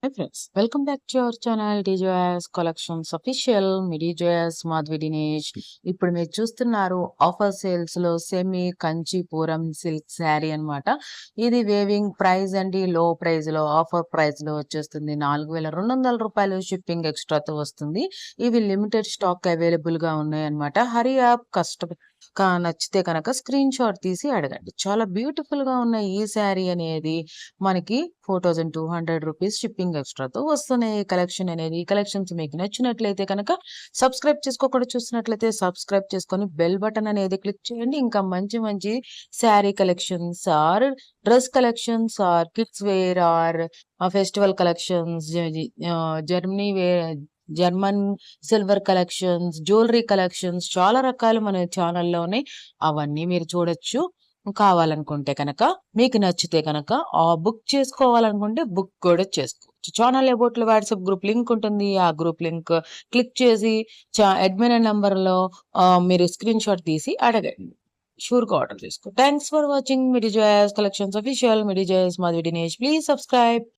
Hi friends, welcome back to our channel DJS Collections Official. Me DJS Madhavi Dinesh. ఇప్పుడు మీరు చూస్తున్నారు offer sales లో semi Kanchipuram silk sari అన్నమాట. ఇది వేవింగ్ ప్రైస్ అండి, లో ప్రైస్ లో ఆఫర్ ప్రైస్ లో వచ్చేస్తుంది. 4,200 రూపాయలు షిప్పింగ్ ఎక్స్ట్రాతో వస్తుంది. ఇవి లిమిటెడ్ స్టాక్ అవైలబుల్ గా ఉన్నాయి అన్నమాట. హరి యాప్ నచ్చితే కనుక స్క్రీన్ షాట్ తీసి అడగండి. చాలా బ్యూటిఫుల్ గా ఉన్న ఈ శారీ అనేది మనకి 4,200 రూపీస్ షిప్పింగ్ ఎక్స్ట్రాతో వస్తున్నాయి. ఈ కలెక్షన్స్ మీకు నచ్చినట్లయితే కనుక సబ్స్క్రైబ్ చేసుకోకుండా చూసినట్లయితే సబ్స్క్రైబ్ చేసుకొని బెల్ బటన్ అనేది క్లిక్ చేయండి. ఇంకా మంచి మంచి sari collections or dress collections or kids wear or festival collections, Germany wear, German silver collections, jewellery collections చాలా రకాలు మన ఛానల్లో ఉన్నాయి. అవన్నీ మీరు చూడొచ్చు. కావాలనుకుంటే కనుక మీకు నచ్చితే కనుక బుక్ చేసుకోవాలనుకుంటే బుక్ కూడా చేసుకోవచ్చు. ఛానల్ అబౌట్ లో వాట్సాప్ గ్రూప్ లింక్ ఉంటుంది. ఆ గ్రూప్ లింక్ క్లిక్ చేసి అడ్మిన్ నంబర్ లో మీరు స్క్రీన్ షాట్ తీసి అడగండి. షూర్ గా ఆర్డర్ చేసుకో. Thanks for watching Midi Joys collections official. Midi Joys Madhavi Dinesh. Please subscribe.